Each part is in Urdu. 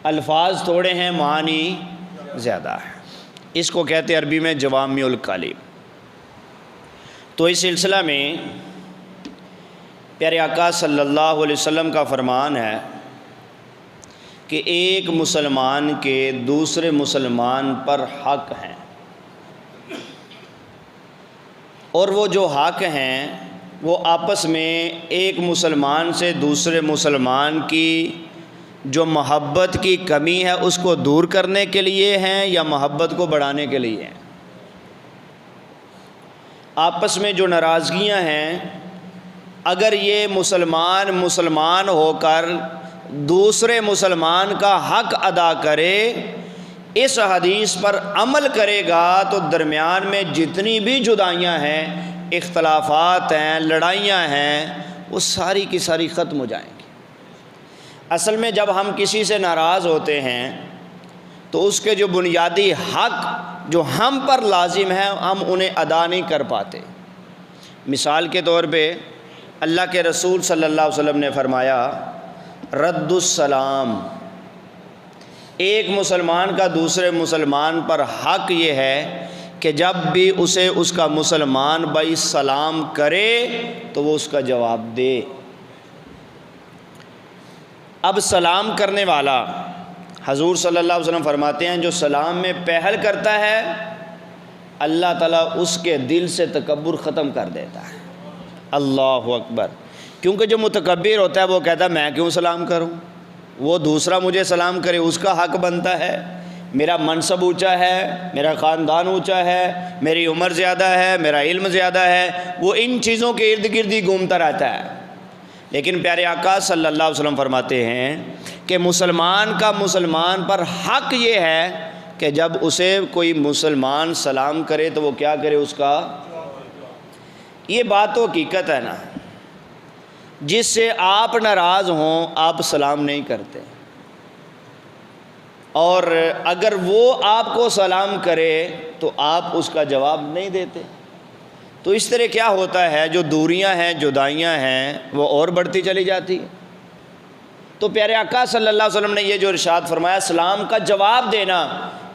الفاظ تھوڑے ہیں، معانی زیادہ ہے۔ اس کو کہتے ہیں عربی میں جوامع الکلم۔ تو اس سلسلہ میں پیارے آقا صلی اللہ علیہ وسلم کا فرمان ہے کہ ایک مسلمان کے دوسرے مسلمان پر حق ہیں، اور وہ جو حق ہیں وہ آپس میں ایک مسلمان سے دوسرے مسلمان کی جو محبت کی کمی ہے اس کو دور کرنے کے لیے ہیں یا محبت کو بڑھانے کے لیے ہیں۔ آپس میں جو ناراضگیاں ہیں، اگر یہ مسلمان ہو کر دوسرے مسلمان کا حق ادا کرے، اس حدیث پر عمل کرے گا، تو درمیان میں جتنی بھی جدائیاں ہیں، اختلافات ہیں، لڑائیاں ہیں، وہ ساری کی ساری ختم ہو جائیں گی۔ اصل میں جب ہم کسی سے ناراض ہوتے ہیں تو اس کے جو بنیادی حق جو ہم پر لازم ہیں ہم انہیں ادا نہیں کر پاتے۔ مثال کے طور پہ اللہ کے رسول صلی اللہ علیہ وسلم نے فرمایا رد السلام، ایک مسلمان کا دوسرے مسلمان پر حق یہ ہے کہ جب بھی اسے اس کا مسلمان بھائی سلام کرے تو وہ اس کا جواب دے۔ اب سلام کرنے والا، حضور صلی اللہ علیہ وسلم فرماتے ہیں جو سلام میں پہل کرتا ہے اللہ تعالیٰ اس کے دل سے تکبر ختم کر دیتا ہے۔ اللہ اکبر۔ کیونکہ جو متکبر ہوتا ہے وہ کہتا ہے میں کیوں سلام کروں، وہ دوسرا مجھے سلام کرے اس کا حق بنتا ہے، میرا منصب اونچا ہے، میرا خاندان اونچا ہے، میری عمر زیادہ ہے، میرا علم زیادہ ہے، وہ ان چیزوں کے ارد گرد ہی گھومتا رہتا ہے۔ لیکن پیارے آقا صلی اللہ علیہ وسلم فرماتے ہیں کہ مسلمان کا مسلمان پر حق یہ ہے کہ جب اسے کوئی مسلمان سلام کرے تو وہ کیا کرے، اس کا۔ یہ بات تو حقیقت ہے نا، جس سے آپ ناراض ہوں آپ سلام نہیں کرتے، اور اگر وہ آپ کو سلام کرے تو آپ اس کا جواب نہیں دیتے۔ تو اس طرح کیا ہوتا ہے، جو دوریاں ہیں، جدائیاں ہیں، وہ اور بڑھتی چلی جاتی ہیں۔ تو پیارے آقا صلی اللہ علیہ وسلم نے یہ جو ارشاد فرمایا سلام کا جواب دینا،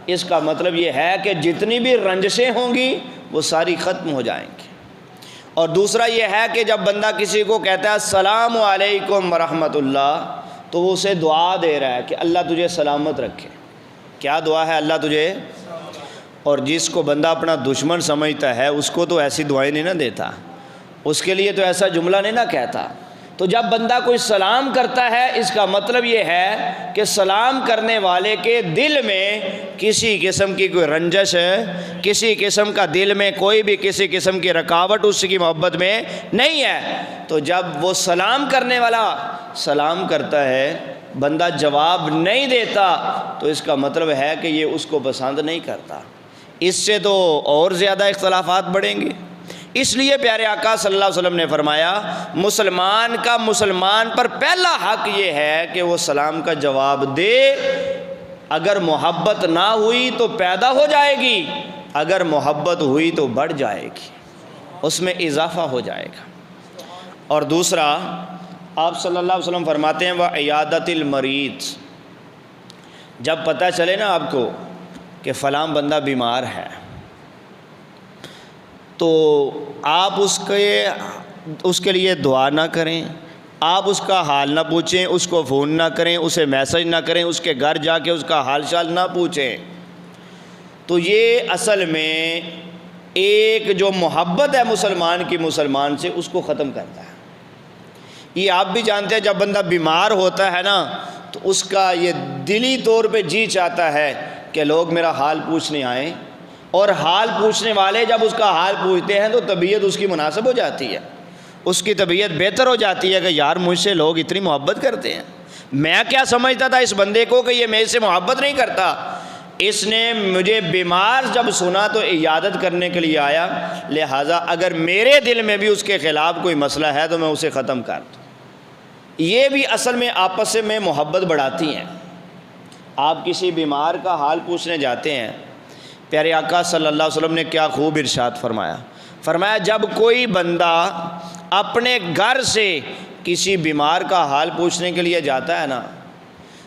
اس کا مطلب یہ ہے کہ جتنی بھی رنجشیں ہوں گی وہ ساری ختم ہو جائیں گی۔ اور دوسرا یہ ہے کہ جب بندہ کسی کو کہتا ہے السلام علیکم ورحمۃ اللہ، تو وہ اسے دعا دے رہا ہے کہ اللہ تجھے سلامت رکھے۔ کیا دعا ہے؟ اللہ تجھے۔ اور جس کو بندہ اپنا دشمن سمجھتا ہے اس کو تو ایسی دعائیں نہیں نہ دیتا، اس کے لیے تو ایسا جملہ نہیں نہ کہتا۔ تو جب بندہ کوئی سلام کرتا ہے اس کا مطلب یہ ہے کہ سلام کرنے والے کے دل میں کسی قسم کی کوئی رنجش ہے، کسی قسم کا دل میں کوئی بھی کسی قسم کی رکاوٹ اس کی محبت میں نہیں ہے۔ تو جب وہ سلام کرنے والا سلام کرتا ہے بندہ جواب نہیں دیتا تو اس کا مطلب ہے کہ یہ اس کو پسند نہیں کرتا۔ اس سے تو اور زیادہ اختلافات بڑھیں گے۔ اس لیے پیارے آقا صلی اللہ علیہ وسلم نے فرمایا مسلمان کا مسلمان پر پہلا حق یہ ہے کہ وہ سلام کا جواب دے۔ اگر محبت نہ ہوئی تو پیدا ہو جائے گی، اگر محبت ہوئی تو بڑھ جائے گی، اس میں اضافہ ہو جائے گا۔ اور دوسرا آپ صلی اللہ علیہ وسلم فرماتے ہیں وعیادۃ المریض، جب پتہ چلے نا آپ کو کہ فلاں بندہ بیمار ہے تو آپ اس کے لیے دعا نہ کریں، آپ اس کا حال نہ پوچھیں، اس کو فون نہ کریں، اسے میسج نہ کریں، اس کے گھر جا کے اس کا حال چال نہ پوچھیں۔ تو یہ اصل میں ایک جو محبت ہے مسلمان کی مسلمان سے اس کو ختم کرتا ہے۔ یہ آپ بھی جانتے ہیں جب بندہ بیمار ہوتا ہے نا تو اس کا یہ دلی طور پہ جی چاہتا ہے کہ لوگ میرا حال پوچھنے آئیں، اور حال پوچھنے والے جب اس کا حال پوچھتے ہیں تو طبیعت اس کی مناسب ہو جاتی ہے، اس کی طبیعت بہتر ہو جاتی ہے کہ یار مجھ سے لوگ اتنی محبت کرتے ہیں۔ میں کیا سمجھتا تھا اس بندے کو کہ یہ میرے سے محبت نہیں کرتا، اس نے مجھے بیمار جب سنا تو عیادت کرنے کے لیے آیا، لہٰذا اگر میرے دل میں بھی اس کے خلاف کوئی مسئلہ ہے تو میں اسے ختم کر دوں۔ یہ بھی اصل میں آپس میں محبت بڑھاتی ہیں۔ آپ کسی بیمار کا حال پوچھنے جاتے ہیں، پیارے آقا صلی اللہ علیہ وسلم نے کیا خوب ارشاد فرمایا جب کوئی بندہ اپنے گھر سے کسی بیمار کا حال پوچھنے کے لیے جاتا ہے نا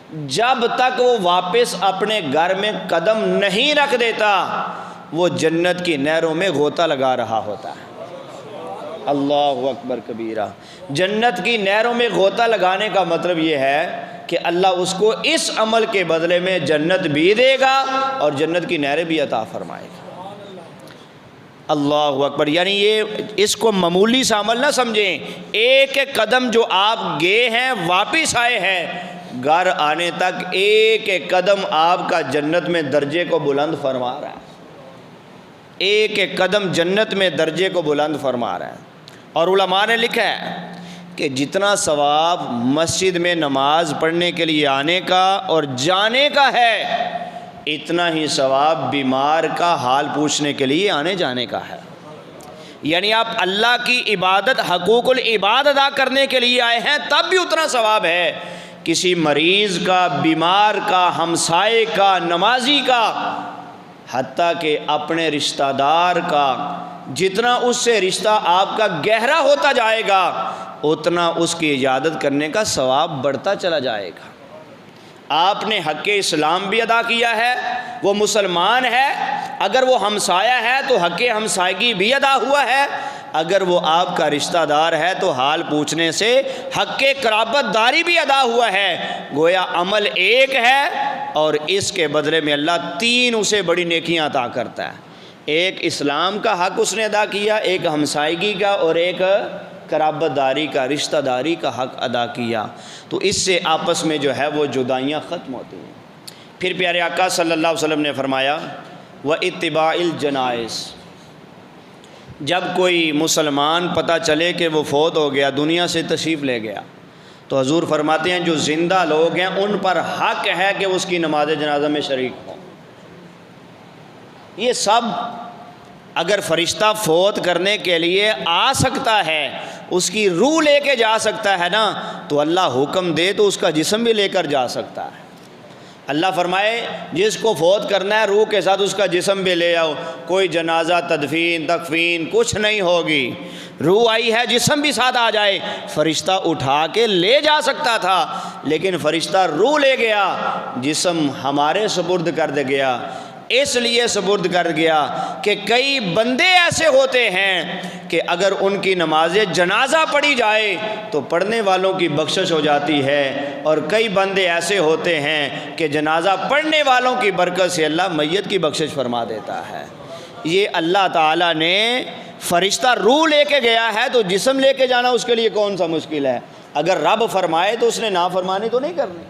جب تک وہ واپس اپنے گھر میں قدم نہیں رکھ دیتا وہ جنت کی نہروں میں غوطہ لگا رہا ہوتا ہے۔ اللہ اکبر کبیرہ۔ جنت کی نہروں میں غوطہ لگانے کا مطلب یہ ہے کہ اللہ اس کو اس عمل کے بدلے میں جنت بھی دے گا اور جنت کی نہریں بھی عطا فرمائے گا۔ اللہ اکبر۔ یعنی یہ اس کو معمولی سا عمل نہ سمجھیں، ایک ایک قدم جو آپ گئے ہیں واپس آئے ہیں، گھر آنے تک ایک ایک قدم آپ کا جنت میں درجے کو بلند فرما رہا ہے، ایک ایک قدم جنت میں درجے کو بلند فرما رہا ہے۔ اور علماء نے لکھا ہے کہ جتنا ثواب مسجد میں نماز پڑھنے کے لیے آنے کا اور جانے کا ہے، اتنا ہی ثواب بیمار کا حال پوچھنے کے لیے آنے جانے کا ہے۔ یعنی آپ اللہ کی عبادت، حقوق العباد ادا کرنے کے لیے آئے ہیں تب بھی اتنا ثواب ہے۔ کسی مریض کا، بیمار کا، ہمسائے کا، نمازی کا، حتیٰ کہ اپنے رشتہ دار کا، جتنا اس سے رشتہ آپ کا گہرا ہوتا جائے گا اتنا اس کی عیادت کرنے کا ثواب بڑھتا چلا جائے گا۔ آپ نے حق اسلام بھی ادا کیا ہے، وہ مسلمان ہے، اگر وہ ہمسایہ ہے تو حق ہمسائیگی بھی ادا ہوا ہے، اگر وہ آپ کا رشتہ دار ہے تو حال پوچھنے سے حق قرابت داری بھی ادا ہوا ہے۔ گویا عمل ایک ہے اور اس کے بدلے میں اللہ 3 اسے بڑی نیکیاں عطا کرتا ہے۔ ایک اسلام کا حق اس نے ادا کیا، ایک ہمسائیگی کا، اور ایک قرابت داری کا، رشتہ داری کا حق ادا کیا، تو اس سے آپس میں جو ہے وہ جدائیاں ختم ہوتی ہیں۔ پھر پیارے آقا صلی اللہ علیہ وسلم نے فرمایا وَاتِّبَاعِ الْجَنَائِزِ، جب کوئی مسلمان پتہ چلے کہ وہ فوت ہو گیا، دنیا سے تشریف لے گیا، تو حضور فرماتے ہیں جو زندہ لوگ ہیں ان پر حق ہے کہ اس کی نماز جنازہ میں شریک ہوں۔ یہ سب اگر فرشتہ فوت کرنے کے لیے آ سکتا ہے، اس کی روح لے کے جا سکتا ہے نا، تو اللہ حکم دے تو اس کا جسم بھی لے کر جا سکتا ہے۔ اللہ فرمائے جس کو فوت کرنا ہے روح کے ساتھ اس کا جسم بھی لے آؤ، کوئی جنازہ، تدفین، تکفین کچھ نہیں ہوگی، روح آئی ہے جسم بھی ساتھ آ جائے۔ فرشتہ اٹھا کے لے جا سکتا تھا لیکن فرشتہ روح لے گیا، جسم ہمارے سپرد کر دے گیا۔ اس لیے سپرد کر گیا کہ کئی بندے ایسے ہوتے ہیں کہ اگر ان کی نماز جنازہ پڑھی جائے تو پڑھنے والوں کی بخشش ہو جاتی ہے، اور کئی بندے ایسے ہوتے ہیں کہ جنازہ پڑھنے والوں کی برکت سے اللہ میت کی بخشش فرما دیتا ہے۔ یہ اللہ تعالیٰ نے فرشتہ روح لے کے گیا ہے تو جسم لے کے جانا اس کے لیے کون سا مشکل ہے؟ اگر رب فرمائے تو اس نے نافرمانی تو نہیں کرنی،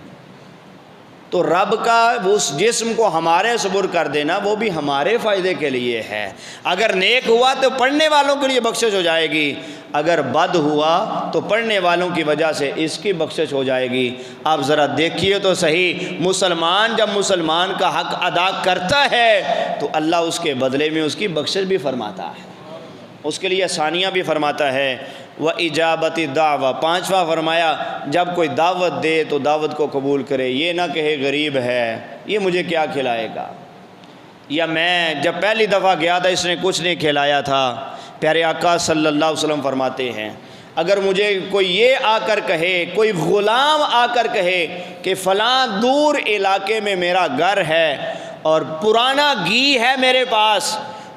تو رب کا اس جسم کو ہمارے سپرد کر دینا وہ بھی ہمارے فائدے کے لیے ہے۔ اگر نیک ہوا تو پڑھنے والوں کے لیے بخشش ہو جائے گی، اگر بد ہوا تو پڑھنے والوں کی وجہ سے اس کی بخشش ہو جائے گی۔ آپ ذرا دیکھیے تو صحیح، مسلمان جب مسلمان کا حق ادا کرتا ہے تو اللہ اس کے بدلے میں اس کی بخشش بھی فرماتا ہے، اس کے لیے آسانیاں بھی فرماتا ہے۔ وَإِجَابَةِ الدَّعْوَةِ، 5واں فرمایا جب کوئی دعوت دے تو دعوت کو قبول کرے، یہ نہ کہے غریب ہے یہ مجھے کیا کھلائے گا، یا میں جب پہلی دفعہ گیا تھا اس نے کچھ نہیں کھلایا تھا۔ پیارے آقا صلی اللہ علیہ وسلم فرماتے ہیں اگر مجھے کوئی یہ آ کر کہے، کوئی غلام آ کر کہے کہ فلاں دور علاقے میں میرا گھر ہے اور پرانا گھی ہے میرے پاس،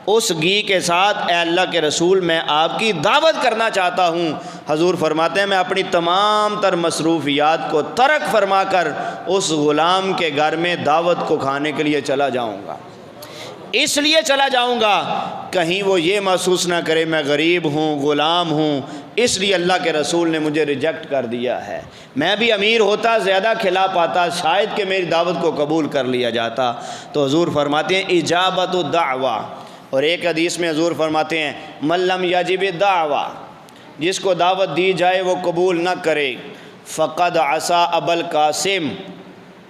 اس گھی کے ساتھ اے اللہ کے رسول میں آپ کی دعوت کرنا چاہتا ہوں، حضور فرماتے ہیں میں اپنی تمام تر مصروفیات کو ترک فرما کر اس غلام کے گھر میں دعوت کو کھانے کے لیے چلا جاؤں گا۔ اس لیے چلا جاؤں گا کہیں وہ یہ محسوس نہ کرے میں غریب ہوں، غلام ہوں، اس لیے اللہ کے رسول نے مجھے ریجیکٹ کر دیا ہے۔ میں بھی امیر ہوتا زیادہ کھلا پاتا، شاید کہ میری دعوت کو قبول کر لیا جاتا۔ تو حضور فرماتے ہیں اجابت الدعوہ، اور ایک حدیث میں حضور فرماتے ہیں من لم یجب الدعوہ، جس کو دعوت دی جائے وہ قبول نہ کرے، فقد عصا ابا القاسم،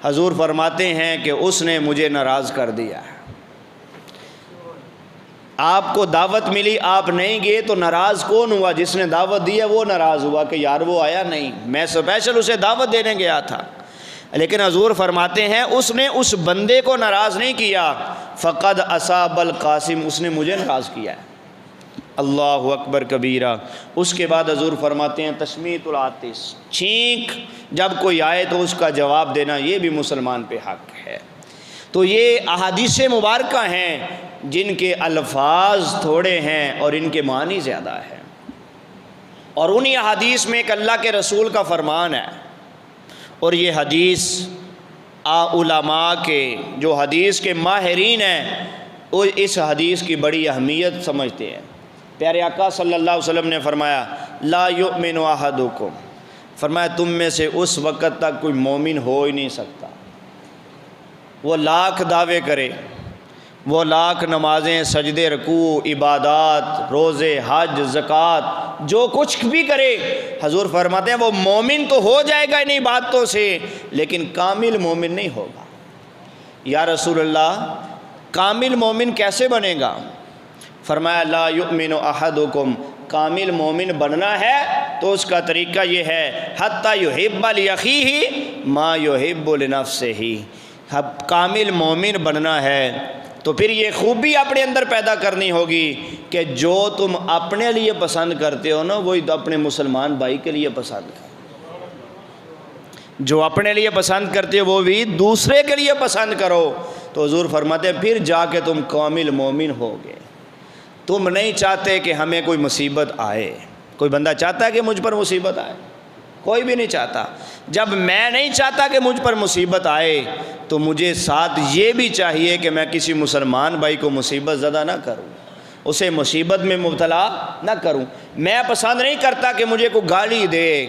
حضور فرماتے ہیں کہ اس نے مجھے ناراض کر دیا ہے۔ آپ کو دعوت ملی، آپ نہیں گئے تو ناراض کون ہوا؟ جس نے دعوت دی ہے وہ ناراض ہوا کہ یار وہ آیا نہیں، میں اسپیشل اسے دعوت دینے گیا تھا۔ لیکن حضور فرماتے ہیں اس نے اس بندے کو ناراض نہیں کیا، فقد عصا ابا القاسم، اس نے مجھے ناراض کیا ہے۔ اللہ اکبر کبیرہ۔ اس کے بعد حضور فرماتے ہیں تشمیت العاطس، چھینک جب کوئی آئے تو اس کا جواب دینا، یہ بھی مسلمان پہ حق ہے۔ تو یہ احادیث مبارکہ ہیں جن کے الفاظ تھوڑے ہیں اور ان کے معنی زیادہ ہیں، اور انہی احادیث میں ایک اللہ کے رسول کا فرمان ہے، اور یہ حدیث علماء کے جو حدیث کے ماہرین ہیں وہ اس حدیث کی بڑی اہمیت سمجھتے ہیں۔ پیارے آقا صلی اللہ علیہ وسلم نے فرمایا لا یؤمن احدکم، فرمایا تم میں سے اس وقت تک کوئی مومن ہو ہی نہیں سکتا، وہ لاکھ دعوے کرے، وہ لاکھ نمازیں، سجدے، رکوع، عبادات، روزے، حج، زکوٰۃ، جو کچھ بھی کرے، حضور فرماتے ہیں وہ مومن تو ہو جائے گا انہیں باتوں سے، لیکن کامل مومن نہیں ہوگا۔ یا رسول اللہ کامل مومن کیسے بنے گا؟ فرمایا لا یؤمن احدکم، کامل مومن بننا ہے تو اس کا طریقہ یہ ہے حتی یحب لاخیہ ما یحب لنفسہ، کامل مومن بننا ہے تو پھر یہ خوبی اپنے اندر پیدا کرنی ہوگی کہ جو تم اپنے لیے پسند کرتے ہو نا وہی تو اپنے مسلمان بھائی کے لیے پسند کرو، جو اپنے لیے پسند کرتے ہو وہ بھی دوسرے کے لیے پسند کرو۔ تو حضور فرماتے ہیں پھر جا کے تم کامل مومن ہوگے۔ تم نہیں چاہتے کہ ہمیں کوئی مصیبت آئے، کوئی بندہ چاہتا ہے کہ مجھ پر مصیبت آئے؟ کوئی بھی نہیں چاہتا۔ جب میں نہیں چاہتا کہ مجھ پر مصیبت آئے تو مجھے ساتھ یہ بھی چاہیے کہ میں کسی مسلمان بھائی کو مصیبت زدہ نہ کروں، اسے مصیبت میں مبتلا نہ کروں۔ میں پسند نہیں کرتا کہ مجھے کوئی گالی دے،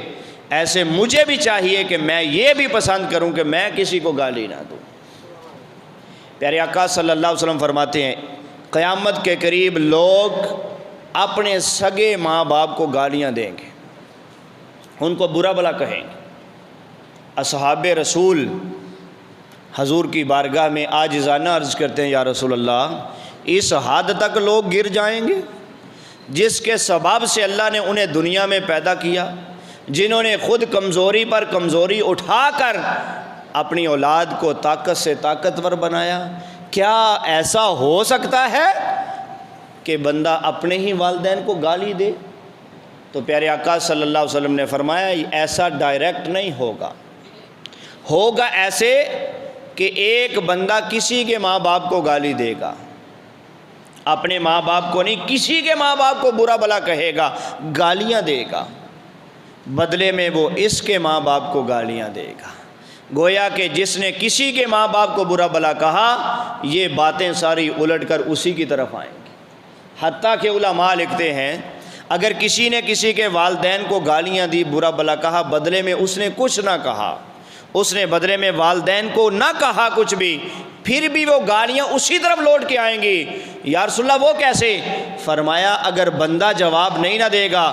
ایسے مجھے بھی چاہیے کہ میں یہ بھی پسند کروں کہ میں کسی کو گالی نہ دوں۔ پیارے آقا صلی اللہ علیہ وسلم فرماتے ہیں قیامت کے قریب لوگ اپنے سگے ماں باپ کو گالیاں دیں گے، ان کو برا بھلا کہیں گے۔ اصحاب رسول حضور کی بارگاہ میں عاجزانہ عرض کرتے ہیں یا رسول اللہ اس حد تک لوگ گر جائیں گے جس کے سبب سے اللہ نے انہیں دنیا میں پیدا کیا، جنہوں نے خود کمزوری پر کمزوری اٹھا کر اپنی اولاد کو طاقت سے طاقتور بنایا؟ کیا ایسا ہو سکتا ہے کہ بندہ اپنے ہی والدین کو گالی دے؟ تو پیارے آقا صلی اللہ علیہ وسلم نے فرمایا ایسا ڈائریکٹ نہیں ہوگا، ہوگا ایسے کہ ایک بندہ کسی کے ماں باپ کو گالی دے گا، اپنے ماں باپ کو نہیں کسی کے ماں باپ کو برا بھلا کہے گا، گالیاں دے گا، بدلے میں وہ اس کے ماں باپ کو گالیاں دے گا۔ گویا کہ جس نے کسی کے ماں باپ کو برا بھلا کہا یہ باتیں ساری الٹ کر اسی کی طرف آئیں گی۔ حتیٰ کہ علماء لکھتے ہیں اگر کسی نے کسی کے والدین کو گالیاں دی، برا بھلا کہا، بدلے میں اس نے کچھ نہ کہا، اس نے بدلے میں والدین کو نہ کہا کچھ بھی، پھر بھی وہ گالیاں اسی طرف لوٹ کے آئیں گی۔ یا رسول اللہ وہ کیسے؟ فرمایا اگر بندہ جواب نہیں نہ دے گا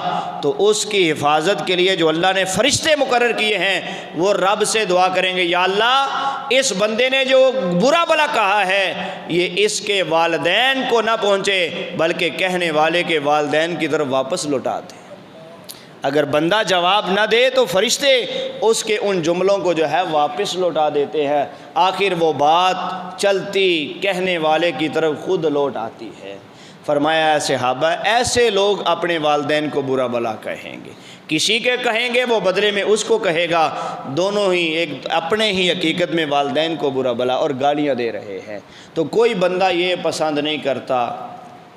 تو اس کی حفاظت کے لیے جو اللہ نے فرشتے مقرر کیے ہیں وہ رب سے دعا کریں گے یا اللہ اس بندے نے جو برا بھلا کہا ہے یہ اس کے والدین کو نہ پہنچے بلکہ کہنے والے کے والدین کی طرف واپس لوٹا دے۔ اگر بندہ جواب نہ دے تو فرشتے اس کے ان جملوں کو جو ہے واپس لوٹا دیتے ہیں، آخر وہ بات چلتی کہنے والے کی طرف خود لوٹ آتی ہے۔ فرمایا اے صحابہ ایسے لوگ اپنے والدین کو برا بھلا کہیں گے، کسی کے کہیں گے وہ بدلے میں اس کو کہے گا، دونوں ہی ایک اپنے ہی حقیقت میں والدین کو برا بھلا اور گالیاں دے رہے ہیں۔ تو کوئی بندہ یہ پسند نہیں کرتا،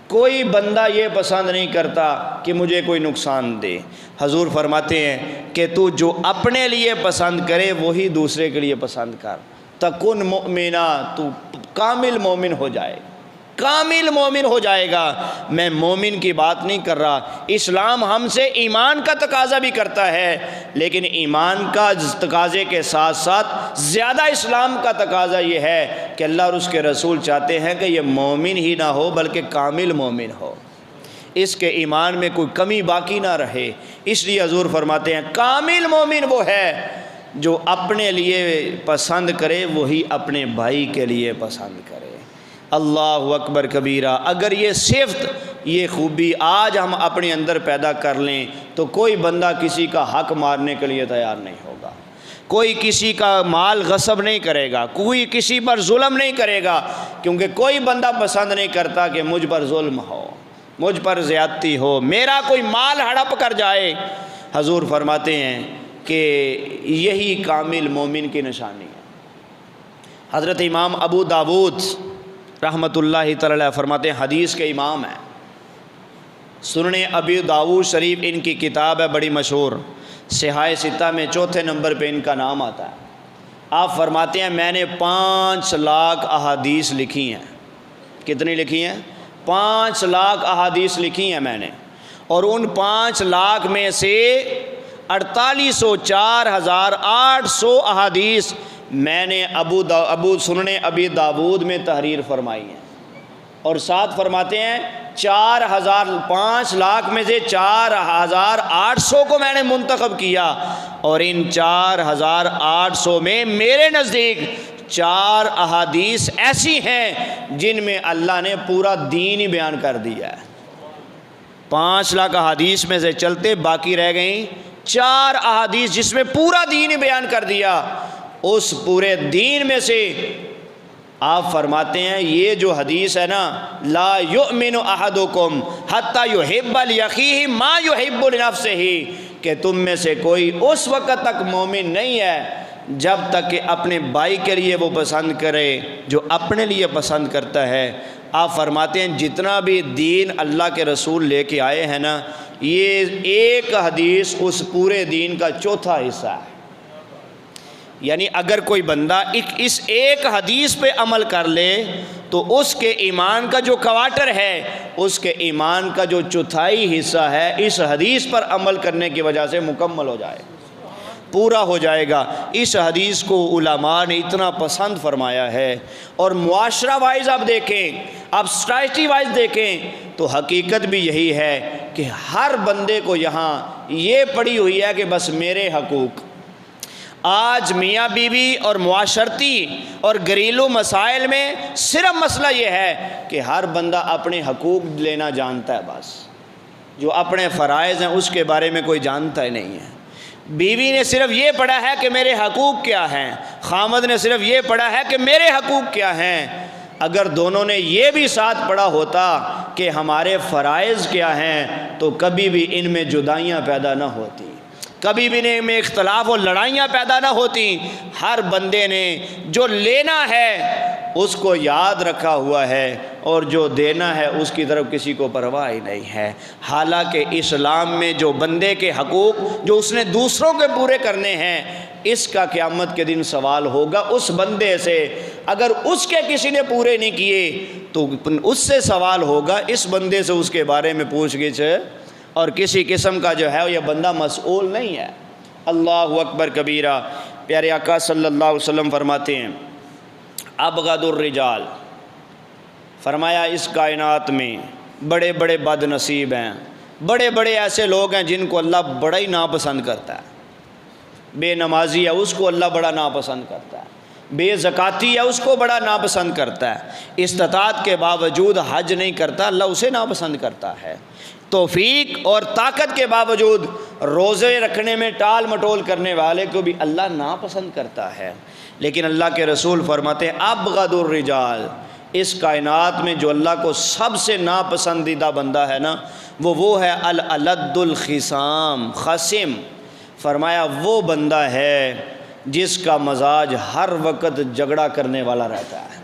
کوئی بندہ یہ پسند نہیں کرتا کہ مجھے کوئی نقصان دے۔ حضور فرماتے ہیں کہ تو جو اپنے لیے پسند کرے وہی دوسرے کے لیے پسند کر، تکن مؤمنا، تو کامل مومن ہو جائے گا، کامل مومن ہو جائے گا۔ میں مومن کی بات نہیں کر رہا، اسلام ہم سے ایمان کا تقاضا بھی کرتا ہے، لیکن ایمان کا تقاضے کے ساتھ ساتھ زیادہ اسلام کا تقاضا یہ ہے کہ اللہ اور اس کے رسول چاہتے ہیں کہ یہ مومن ہی نہ ہو بلکہ کامل مومن ہو، اس کے ایمان میں کوئی کمی باقی نہ رہے۔ اس لیے حضور فرماتے ہیں کامل مومن وہ ہے جو اپنے لیے پسند کرے وہی اپنے بھائی کے لیے پسند کرے۔ اللہ اکبر کبیرہ۔ اگر یہ صفت یہ خوبی آج ہم اپنے اندر پیدا کر لیں تو کوئی بندہ کسی کا حق مارنے کے لیے تیار نہیں ہوگا، کوئی کسی کا مال غصب نہیں کرے گا، کوئی کسی پر ظلم نہیں کرے گا، کیونکہ کوئی بندہ پسند نہیں کرتا کہ مجھ پر ظلم ہو، مجھ پر زیادتی ہو، میرا کوئی مال ہڑپ کر جائے، حضور فرماتے ہیں کہ یہی کامل مومن کی نشانی ہے۔ حضرت امام ابو داود رحمۃ اللہ تعالی علیہ فرماتے ہیں، حدیث کے امام ہیں، سنن ابی داود شریف ان کی کتاب ہے بڑی مشہور، صحاح ستہ میں چوتھے نمبر پہ ان کا نام آتا ہے۔ آپ فرماتے ہیں میں نے 5 لاکھ احادیث لکھی ہیں۔ کتنی لکھی ہیں؟ 5 لاکھ احادیث لکھی ہیں میں نے، اور ان 5 لاکھ میں سے 48,004,800 احادیث میں نے سنن ابی داود میں تحریر فرمائی ہیں، اور ساتھ فرماتے ہیں 5 لاکھ میں سے 4,800 کو میں نے منتخب کیا، اور ان 4,800 میں میرے نزدیک 4 احادیث ایسی ہیں جن میں اللہ نے پورا دین ہی بیان کر دیا ہے۔ 5 لاکھ احادیث میں سے چلتے باقی رہ گئیں 4 احادیث جس میں پورا دین ہی بیان کر دیا۔ اس پورے دین میں سے آپ فرماتے ہیں یہ جو حدیث ہے نا، لا یؤمن احدکم حتی یحب لأخیہ ما یحب لنفسہ، کہ تم میں سے کوئی اس وقت تک مومن نہیں ہے جب تک کہ اپنے بھائی کے لیے وہ پسند کرے جو اپنے لیے پسند کرتا ہے۔ آپ فرماتے ہیں جتنا بھی دین اللہ کے رسول لے کے آئے ہیں نا، یہ ایک حدیث اس پورے دین کا چوتھا حصہ ہے۔ یعنی اگر کوئی بندہ اس ایک حدیث پہ عمل کر لے تو اس کے ایمان کا جو کوارٹر ہے، اس کے ایمان کا جو چوتھائی حصہ ہے اس حدیث پر عمل کرنے کی وجہ سے مکمل ہو جائے، پورا ہو جائے گا۔ اس حدیث کو علماء نے اتنا پسند فرمایا ہے، اور معاشرہ وائز آپ دیکھیں، آپ سوسائٹی وائز دیکھیں تو حقیقت بھی یہی ہے کہ ہر بندے کو یہاں یہ پڑی ہوئی ہے کہ بس میرے حقوق۔ آج میاں بیوی اور معاشرتی اور گھریلو مسائل میں صرف مسئلہ یہ ہے کہ ہر بندہ اپنے حقوق لینا جانتا ہے، بس جو اپنے فرائض ہیں اس کے بارے میں کوئی جانتا ہی نہیں ہے۔ بیوی نے صرف یہ پڑھا ہے کہ میرے حقوق کیا ہیں، خامد نے صرف یہ پڑھا ہے کہ میرے حقوق کیا ہیں۔ اگر دونوں نے یہ بھی ساتھ پڑھا ہوتا کہ ہمارے فرائض کیا ہیں تو کبھی بھی ان میں جدائیاں پیدا نہ ہوتی، کبھی بھی ان میں اختلاف اور لڑائیاں پیدا نہ ہوتی۔ ہر بندے نے جو لینا ہے اس کو یاد رکھا ہوا ہے، اور جو دینا ہے اس کی طرف کسی کو پرواہ ہی نہیں ہے۔ حالانکہ اسلام میں جو بندے کے حقوق جو اس نے دوسروں کے پورے کرنے ہیں، اس کا قیامت کے دن سوال ہوگا اس بندے سے۔ اگر اس کے کسی نے پورے نہیں کیے تو اس سے سوال ہوگا اس بندے سے، اس کے بارے میں پوچھ گچھ، اور کسی قسم کا جو ہے یہ بندہ مسئول نہیں ہے۔ اللہ اکبر کبیرہ۔ پیارے آقا صلی اللہ علیہ وسلم فرماتے ہیں ابغض الرجال، فرمایا اس کائنات میں بڑے بڑے بد نصیب ہیں، بڑے بڑے ایسے لوگ ہیں جن کو اللہ بڑا ہی ناپسند کرتا ہے۔ بے نمازی ہے اس کو اللہ بڑا ناپسند کرتا ہے، بے زکاتی ہے اس کو بڑا ناپسند کرتا ہے، استطاعت کے باوجود حج نہیں کرتا اللہ اسے ناپسند کرتا ہے، توفیق اور طاقت کے باوجود روزے رکھنے میں ٹال مٹول کرنے والے کو بھی اللہ ناپسند کرتا ہے۔ لیکن اللہ کے رسول فرماتے ہیں ابغض الرجال، اس کائنات میں جو اللہ کو سب سے ناپسندیدہ بندہ ہے نا، وہ ہے الالد الخصام، خصم۔ فرمایا وہ بندہ ہے جس کا مزاج ہر وقت جھگڑا کرنے والا رہتا ہے،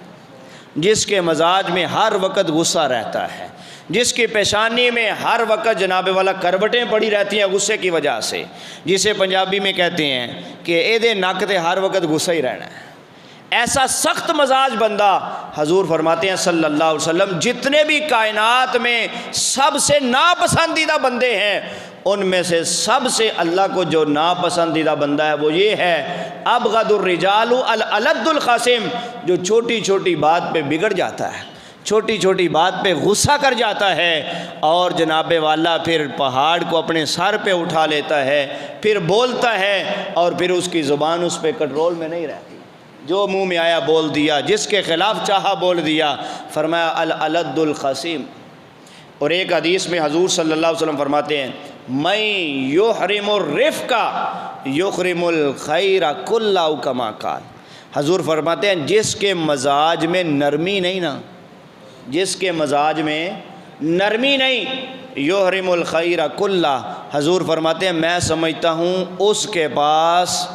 جس کے مزاج میں ہر وقت غصہ رہتا ہے، جس کی پیشانی میں ہر وقت جناب والا کروٹیں پڑی رہتی ہیں غصے کی وجہ سے، جسے پنجابی میں کہتے ہیں کہ اے دے نک تے ہر وقت غصہ ہی رہنا ہے۔ ایسا سخت مزاج بندہ، حضور فرماتے ہیں صلی اللہ علیہ وسلم، جتنے بھی کائنات میں سب سے ناپسندیدہ بندے ہیں ان میں سے سب سے اللہ کو جو ناپسندیدہ بندہ ہے وہ یہ ہے ابغض الرجال الالد الخصم، جو چھوٹی چھوٹی بات پہ بگڑ جاتا ہے، چھوٹی چھوٹی بات پہ غصہ کر جاتا ہے، اور جناب والا پھر پہاڑ کو اپنے سر پہ اٹھا لیتا ہے، پھر بولتا ہے اور پھر اس کی زبان اس پہ کنٹرول میں نہیں رہتی، جو منہ میں آیا بول دیا، جس کے خلاف چاہا بول دیا۔ فرمایا الالد الخصیم۔ اور ایک حدیث میں حضور صلی اللہ علیہ وسلم فرماتے ہیں من یحرم الرفق یحرم الخیر کلہ کما قال۔ حضور فرماتے ہیں جس کے مزاج میں نرمی نہیں نا، جس کے مزاج میں نرمی نہیں، یحرم الخیر کلہ، حضور فرماتے ہیں میں سمجھتا ہوں اس کے پاس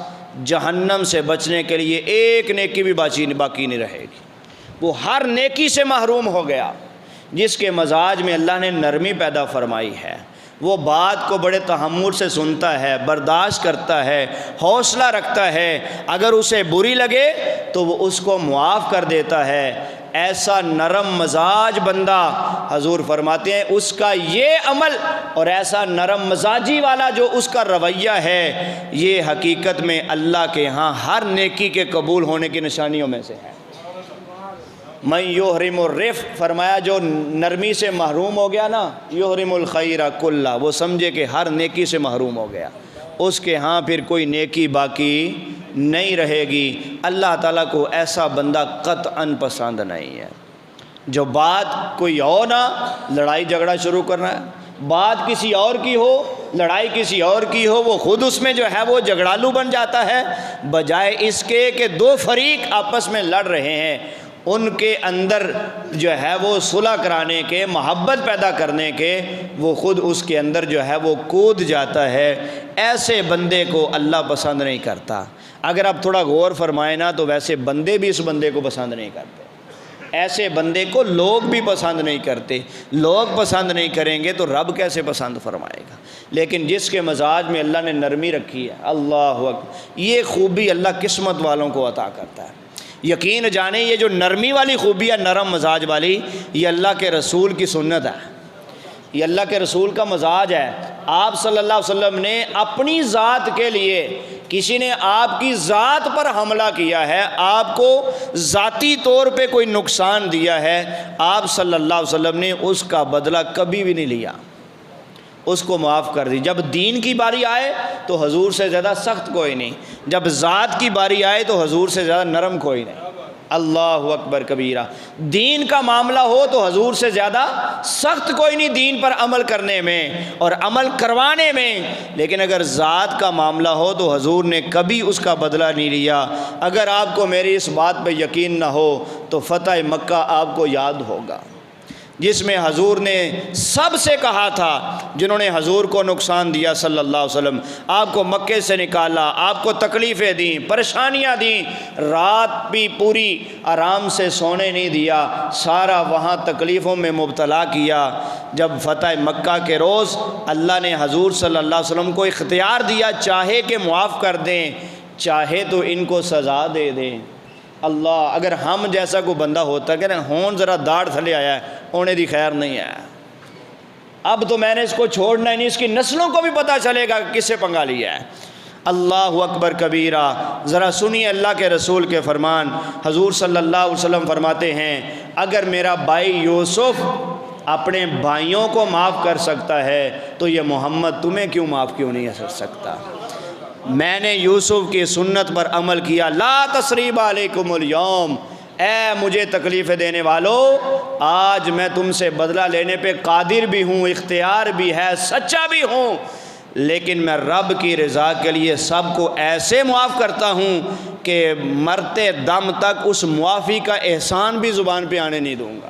جہنم سے بچنے کے لیے ایک نیکی بھی باقی نہیں رہے گی، وہ ہر نیکی سے محروم ہو گیا۔ جس کے مزاج میں اللہ نے نرمی پیدا فرمائی ہے، وہ بات کو بڑے تحمل سے سنتا ہے، برداشت کرتا ہے، حوصلہ رکھتا ہے، اگر اسے بری لگے تو وہ اس کو معاف کر دیتا ہے۔ ایسا نرم مزاج بندہ، حضور فرماتے ہیں اس کا یہ عمل اور ایسا نرم مزاجی والا جو اس کا رویہ ہے، یہ حقیقت میں اللہ کے ہاں ہر نیکی کے قبول ہونے کی نشانیوں میں سے ہے۔ من یحرم الرفق، فرمایا جو نرمی سے محروم ہو گیا نا، یحرم الخیر کلہ، وہ سمجھے کہ ہر نیکی سے محروم ہو گیا، اس کے ہاں پھر کوئی نیکی باقی نہیں رہے گی۔ اللہ تعالیٰ کو ایسا بندہ قطعاً پسند نہیں ہے جو بات کوئی اور نہ، لڑائی جھگڑا شروع کرنا ہے، بات کسی اور کی ہو، لڑائی کسی اور کی ہو، وہ خود اس میں جو ہے وہ جھگڑالو بن جاتا ہے، بجائے اس کے کہ دو فریق آپس میں لڑ رہے ہیں ان کے اندر جو ہے وہ صلح کرانے کے، محبت پیدا کرنے کے، وہ خود اس کے اندر جو ہے وہ کود جاتا ہے۔ ایسے بندے کو اللہ پسند نہیں کرتا۔ اگر آپ تھوڑا غور فرمائیں نا تو ویسے بندے بھی اس بندے کو پسند نہیں کرتے، ایسے بندے کو لوگ بھی پسند نہیں کرتے۔ لوگ پسند نہیں کریں گے تو رب کیسے پسند فرمائے گا؟ لیکن جس کے مزاج میں اللہ نے نرمی رکھی ہے، اللہ اکبر، یہ خوبی اللہ قسمت والوں کو عطا کرتا ہے۔ یقین جانیں یہ جو نرمی والی خوبی ہے، نرم مزاج والی، یہ اللہ کے رسول کی سنت ہے، یہ اللہ کے رسول کا مزاج ہے۔ آپ صلی اللہ علیہ وسلم نے اپنی ذات کے لیے، کسی نے آپ کی ذات پر حملہ کیا ہے، آپ کو ذاتی طور پہ کوئی نقصان دیا ہے، آپ صلی اللہ علیہ وسلم نے اس کا بدلہ کبھی بھی نہیں لیا، اس کو معاف کر دی۔ جب دین کی باری آئے تو حضور سے زیادہ سخت کوئی نہیں، جب ذات کی باری آئے تو حضور سے زیادہ نرم کوئی نہیں۔ اللہ اکبر کبیرہ، دین کا معاملہ ہو تو حضور سے زیادہ سخت کوئی نہیں دین پر عمل کرنے میں اور عمل کروانے میں، لیکن اگر ذات کا معاملہ ہو تو حضور نے کبھی اس کا بدلہ نہیں لیا۔ اگر آپ کو میری اس بات پہ یقین نہ ہو تو فتح مکہ آپ کو یاد ہوگا، جس میں حضور نے سب سے کہا تھا جنہوں نے حضور کو نقصان دیا صلی اللہ علیہ وسلم، آپ کو مکے سے نکالا، آپ کو تکلیفیں دیں، پریشانیاں دیں، رات بھی پوری آرام سے سونے نہیں دیا، سارا وہاں تکلیفوں میں مبتلا کیا۔ جب فتح مکہ کے روز اللہ نے حضور صلی اللہ علیہ وسلم کو اختیار دیا، چاہے کہ معاف کر دیں، چاہے تو ان کو سزا دے دیں۔ اللہ، اگر ہم جیسا کوئی بندہ ہوتا کہ نا ہون ذرا داڑھ تھلے آیا ہے، ہونے دی خیر نہیں ہے، اب تو میں نے اس کو چھوڑنا ہی نہیں، اس کی نسلوں کو بھی پتہ چلے گا کہ کس سے پنگا لیا ہے۔ اللہ اکبر کبیرہ، ذرا سنیے اللہ کے رسول کے فرمان۔ حضور صلی اللہ علیہ وسلم فرماتے ہیں اگر میرا بھائی یوسف اپنے بھائیوں کو معاف کر سکتا ہے تو یہ محمد تمہیں کیوں معاف کیوں نہیں کر سکتا؟ میں نے یوسف کی سنت پر عمل کیا، لا تثریب علیکم اليوم، اے مجھے تکلیفیں دینے والو، آج میں تم سے بدلہ لینے پہ قادر بھی ہوں، اختیار بھی ہے، سچا بھی ہوں، لیکن میں رب کی رضا کے لیے سب کو ایسے معاف کرتا ہوں کہ مرتے دم تک اس معافی کا احسان بھی زبان پہ آنے نہیں دوں گا،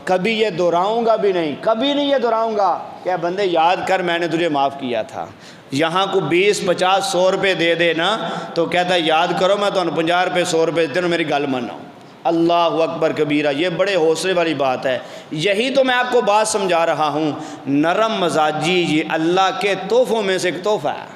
کبھی یہ دہراؤں گا بھی نہیں، کبھی نہیں یہ دہراؤں گا کہ بندے یاد کر میں نے تجھے معاف کیا تھا۔ یہاں کو 20 50 100 روپے دے دے نا تو کہتا ہے یاد کرو میں تو 50 روپے 100 روپے دیتے ہوں، میری گل منو۔ اللہ اکبر کبیرہ، یہ بڑے حوصلے والی بات ہے۔ یہی تو میں آپ کو بات سمجھا رہا ہوں، نرم مزاجی یہ اللہ کے تحفوں میں سے ایک تحفہ ہے،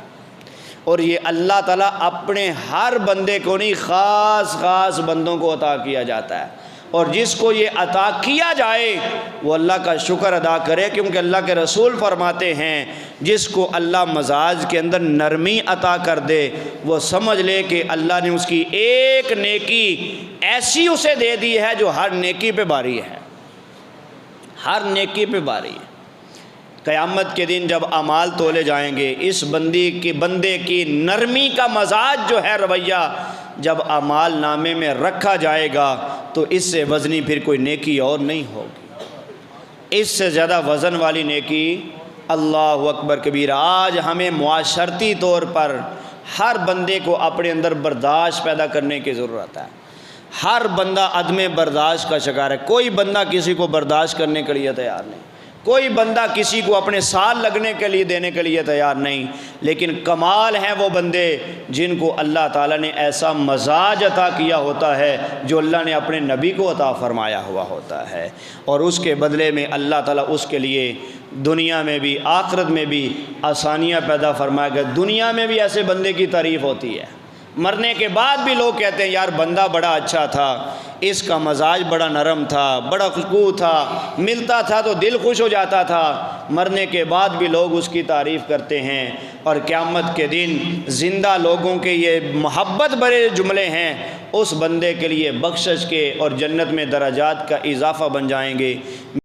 اور یہ اللہ تعالیٰ اپنے ہر بندے کو نہیں، خاص خاص بندوں کو عطا کیا جاتا ہے، اور جس کو یہ عطا کیا جائے وہ اللہ کا شکر ادا کرے، کیونکہ اللہ کے رسول فرماتے ہیں جس کو اللہ مزاج کے اندر نرمی عطا کر دے وہ سمجھ لے کہ اللہ نے اس کی ایک نیکی ایسی اسے دے دی ہے جو ہر نیکی پہ باری ہے، ہر نیکی پہ باری ہے۔ قیامت کے دن جب اعمال تولے جائیں گے، اس بندے کی نرمی کا مزاج جو ہے، رویہ، جب اعمال نامے میں رکھا جائے گا تو اس سے وزنی پھر کوئی نیکی اور نہیں ہوگی، اس سے زیادہ وزن والی نیکی۔ اللہ اکبر کبیرہ، آج ہمیں معاشرتی طور پر ہر بندے کو اپنے اندر برداشت پیدا کرنے کی ضرورت ہے۔ ہر بندہ عدم برداشت کا شکار ہے، کوئی بندہ کسی کو برداشت کرنے کے لیے تیار نہیں، کوئی بندہ کسی کو اپنے سال لگنے کے لیے دینے کے لیے تیار نہیں، لیکن کمال ہیں وہ بندے جن کو اللہ تعالیٰ نے ایسا مزاج عطا کیا ہوتا ہے جو اللہ نے اپنے نبی کو عطا فرمایا ہوا ہوتا ہے، اور اس کے بدلے میں اللہ تعالیٰ اس کے لیے دنیا میں بھی آخرت میں بھی آسانیاں پیدا فرمائے گا۔ دنیا میں بھی ایسے بندے کی تعریف ہوتی ہے، مرنے کے بعد بھی لوگ کہتے ہیں یار بندہ بڑا اچھا تھا، اس کا مزاج بڑا نرم تھا، بڑا خوشبو تھا، ملتا تھا تو دل خوش ہو جاتا تھا، مرنے کے بعد بھی لوگ اس کی تعریف کرتے ہیں۔ اور قیامت کے دن زندہ لوگوں کے یہ محبت بھرے جملے ہیں، اس بندے کے لیے بخشش کے اور جنت میں درجات کا اضافہ بن جائیں گے۔